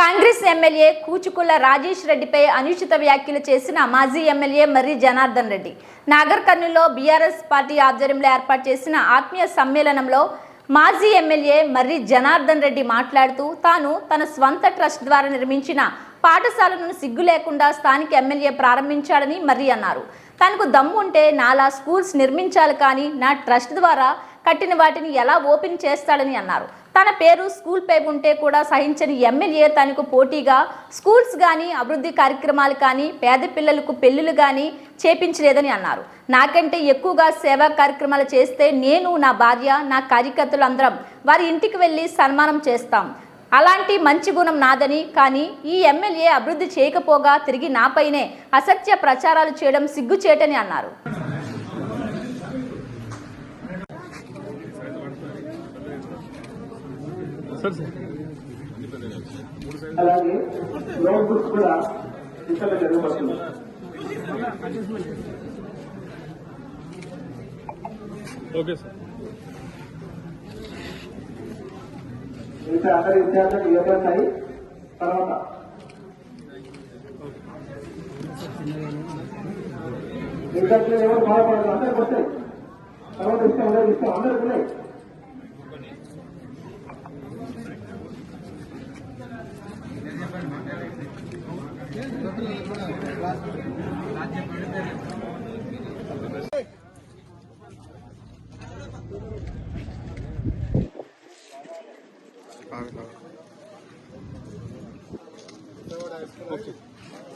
Congress MLA Kuchukulla Rajesh రెడ్డిపై అనుచిత వ్యాఖ్యలు చేసిన మాజీ ఎమ్మెల్యే మర్రి జనార్దన్ రెడ్డి నాగర్ కర్నూలులో బీఆర్ఎస్ పార్టీ ఆధ్వర్యంలో ఏర్పాటు చేసిన ఆత్మీయ సమ్మేళనంలో మాజీ ఎమ్మెల్యే మర్రి జనార్దన్ రెడ్డి మాట్లాడుతూ తాను తన స్వంత ట్రస్ట్ ద్వారా నిర్మించిన పాఠశాలను సిగ్గు లేకుండా స్థానిక ఎమ్మెల్యే ప్రారంభించాడని మర్రి అన్నారు. తనకు దమ్ము ఉంటే నాలా స్కూల్స్ నిర్మించాలి, కానీ నా ట్రస్ట్ ద్వారా కట్టిన వాటిని ఎలా ఓపెన్ చేస్తాడని అన్నారు. తన పేరు స్కూల్ పై ఉంటే కూడా సహించని ఎమ్మెల్యే తనకు పోటీగా స్కూల్స్ కానీ అభివృద్ధి కార్యక్రమాలు కానీ పేద పిల్లలకు పెళ్లిళ్ళు కానీ చేపించలేదని అన్నారు. నాకంటే ఎక్కువగా సేవా కార్యక్రమాలు చేస్తే నేను, నా భార్య, నా కార్యకర్తలు అందరం వారి ఇంటికి వెళ్ళి సన్మానం చేస్తాం. అలాంటి మంచి గుణం నాదని, కానీ ఈ ఎమ్మెల్యే అభివృద్ధి చేయకపోగా తిరిగి నాపైనే అసత్య ప్రచారాలు చేయడం సిగ్గుచేటని అన్నారు. అలాగే నోట్బుక్స్ కూడా ఇక్కడ జరగబడుతుంది. Okay sir. ఇంకా అందరి విద్యార్థులకు ఇవ్వబడతాయి. తర్వాత విద్యార్థులు ఎవరు బాధపడదు, అందరికి వస్తాయి. తర్వాత ఇష్టం అందరికి ఉన్నాయి.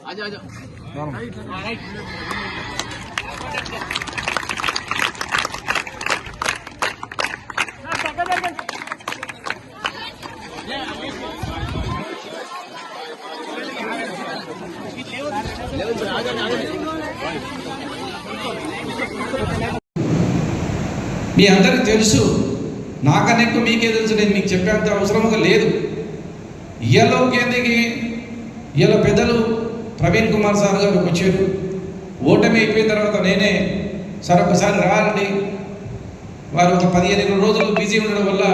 आजा आजा మీ అందరికీ తెలుసు, నాకన్నా ఎక్కువ మీకే తెలుసు. నేను మీకు చెప్పేంత అవసరంగా లేదు. ఇయ్యలోకి ఇలా పెద్దలు ప్రవీణ్ కుమార్ సార్ గారు వచ్చారు. ఓటమి అయిపోయిన తర్వాత నేనే సార్ ఒకసారి రావాలని, వారు ఒక 15 రోజులు బిజీ ఉండడం వల్ల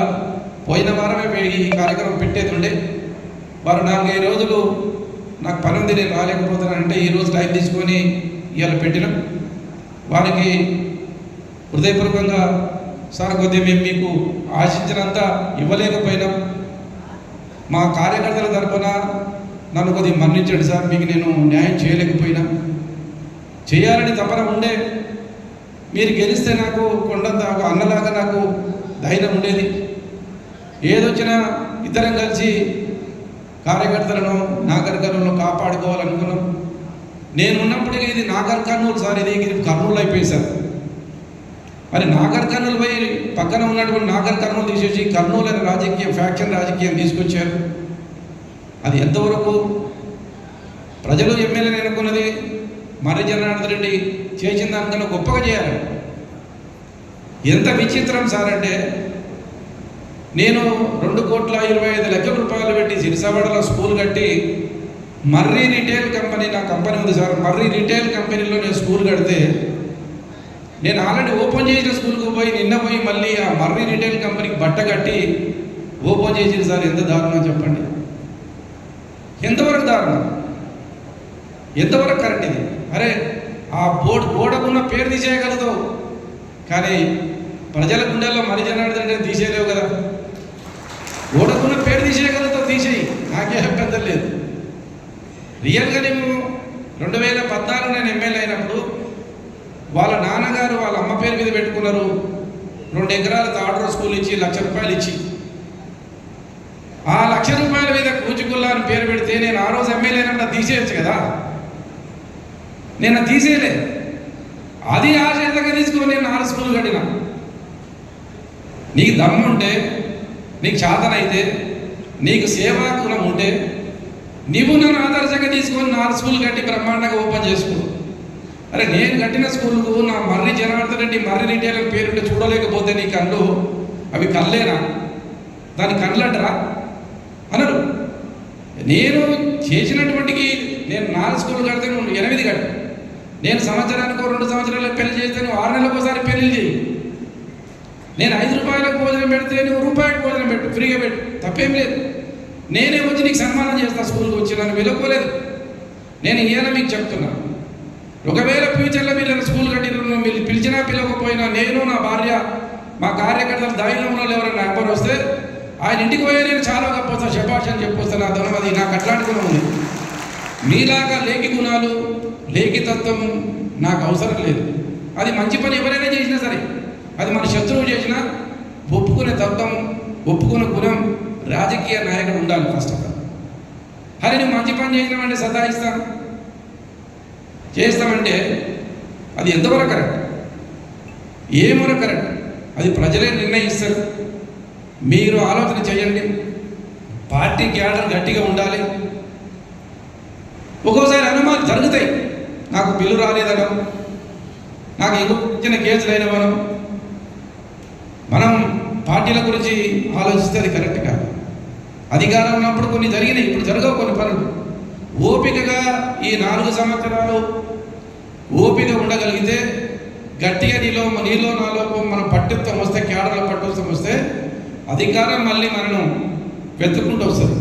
పోయిన వారమే ఈ కార్యక్రమం పెట్టేది ఉండే. వారు 4-5 రోజులు నాకు పని ఉంది, నేను రాలేకపోతానంటే ఈరోజు టైం తీసుకొని ఇవాళ పెట్టినాం. వారికి హృదయపూర్వకంగా సార్ కొద్దిగా మేము మీకు ఆశించినంత ఇవ్వలేకపోయినాం, మా కార్యకర్తల తరఫున నన్ను కొద్దిగా మన్నించండి సార్, మీకు నేను న్యాయం చేయలేకపోయినా. చేయాలని తపన ఉండే, మీరు గెలిస్తే నాకు కొండంత ఒక అన్నలాగా నాకు ధైర్యం ఉండేది. ఏదొచ్చినా ఇద్దరం కలిసి కార్యకర్తలను నాగర్ కర్నూలు కాపాడుకోవాలనుకున్నాం. నేను ఉన్నప్పటికీ ఇది నాగర్ కర్నూలు సార్, ఇది కర్నూలు అయిపోయింది సార్. మరి నాగర్ కర్నూలు పోయి పక్కన ఉన్నటువంటి నాగర్ కర్నూలు తీసేసి కర్నూలు అనే రాజకీయం, ఫ్యాక్షన్ రాజకీయం తీసుకొచ్చారు. అది ఎంతవరకు ప్రజలు ఎమ్మెల్యేని ఎన్నుకున్నది మర్రి జనార్దన్ రెడ్డి చేసిన దానికన్నా గొప్పగా చేయాలి. ఎంత విచిత్రం సార్ అంటే, నేను 2,25,00,000 రూపాయలు పెట్టి సిరిసవాడలో స్కూల్ కట్టి, మర్రి రిటైల్ కంపెనీ, నా కంపెనీ ఉంది సార్, మర్రి రిటైల్ కంపెనీలో నేను స్కూల్ కడితే, నేను ఆల్రెడీ ఓపెన్ చేసిన స్కూల్కి పోయి నిన్న పోయి మళ్ళీ ఆ మర్రి రిటైల్ కంపెనీకి బట్ట కట్టి ఓపెన్ చేసింది సార్. ఎంత దారుణం చెప్పండి, ఎంతవరకు దారుణం, ఎంతవరకు కరెక్ట్ ఇది? అరే ఆ గోడకున్న పేరు తీసేయగలుగుతావు, కానీ ప్రజల గుండెల్లో మర్రి జనార్దన్ రెడ్డి తీసేయలేవు కదా. గోడకున్న పేరు తీసేయగలుగుతావు, తీసేయి, నాకే అభ్యంతరం లేదు. రియల్గా నేను 2014 నేను ఎమ్మెల్యే అయినప్పుడు వాళ్ళ నాన్నగారు వాళ్ళ అమ్మ పేరు మీద పెట్టుకున్నారు. 2 ఎకరాల తాడర్ స్కూల్ ఇచ్చి 1,00,000 రూపాయలు ఇచ్చి, ఆ 1,00,000 రూపాయల మీద కూచుకుల్లా అని పేరు పెడితే నేను ఆ రోజు ఎమ్మెల్యే అయినప్పుడు తీసేయచ్చు కదా. నేను తీసేయలే, అది ఆశయంగా తీసుకొని నేను 4 స్కూల్ కట్టినా. నీకు దమ్ముంటే, నీకు చేతనైతే, నీకు సేవా గుణం ఉంటే నీవు నన్ను ఆదర్శంగా తీసుకొని 4 స్కూల్ కట్టి బ్రహ్మాండంగా ఓపెన్ చేసుకో. అరే నేను కట్టిన స్కూల్కు నా మర్రి జనార్దన్ రెడ్డి మర్రి రిటైల్ అని పేరుంటే చూడలేకపోతే నీ కళ్ళు అవి కళ్ళేనా? దాని కళ్ళంటరా అనరు. నేను చేసినటువంటికి నేను 4 స్కూల్ కడితే నువ్వు 8 కట్టు. నేను సంవత్సరానికి 2 సంవత్సరాలకు పెళ్లి చేస్తే నువ్వు 6 నెలలకు ఒకసారి పెళ్లి చేయి. నేను 5 రూపాయలకు భోజనం పెడితే నువ్వు రూపాయికి భోజనం పెట్టు, ఫ్రీగా పెట్టు, తప్పేం లేదు. నేనే వచ్చి నీకు సన్మానం చేస్తా, స్కూల్కి వచ్చి నన్ను పిలువలేదు. నేను ఈయన మీకు చెప్తున్నా, ఒకవేళ ఫ్యూచర్లో మీరు స్కూల్ కట్టిన మీరు పిలిచినా పిలవకపోయినా నేను నా భార్య మా కార్యకర్తలు ధైర్యంలో ఎవరైనా ఎవరు వస్తే ఆయన ఇంటికి పోయే నేను చాలా గొప్ప శభాష్ అని చెప్పొస్తాను. నా ధనం అది నాకు అట్లాంటి గుణం ఉంది. మీలాగా లేఖి గుణాలు లేఖితత్వం నాకు అవసరం లేదు. అది మంచి పని ఎవరైనా చేసినా సరే, అది మన శత్రువు చేసినా ఒప్పుకునే తత్వం, ఒప్పుకునే గుణం రాజకీయ నాయకుడు ఉండాలి ఫస్ట్ ఆఫ్ ఆల్. అరే నువ్వు మంచి పని చేసినామంటే సతాయిస్తాను చేస్తామంటే అది ఎంతవరకు కరెక్ట్, ఏమరకు కరెక్ట్, అది ప్రజలే నిర్ణయిస్తారు. మీరు ఆలోచన చేయండి. పార్టీ క్యాడర్ గట్టిగా ఉండాలి. ఒక్కోసారి అనుమానాలు జరుగుతాయి. నాకు బిల్లు రాలేదనో, నాకు చిన్న కేసులు అయినవనో, మనం పార్టీల గురించి ఆలోచిస్తే అది కరెక్ట్ కాదు. అధికారం ఉన్నప్పుడు కొన్ని జరిగినాయి, ఇప్పుడు జరగవు కొన్ని పనులు. ఓపికగా ఈ 4 సంవత్సరాలు ఓపిక ఉండగలిగితే, గట్టిగా నీలో నాలో మనం పట్టుత్వం వస్తే, క్యాడర్లో పట్టుత్వం వస్తే అధికారం మళ్ళీ మనం వెతుక్కుంటూ వస్తుంది.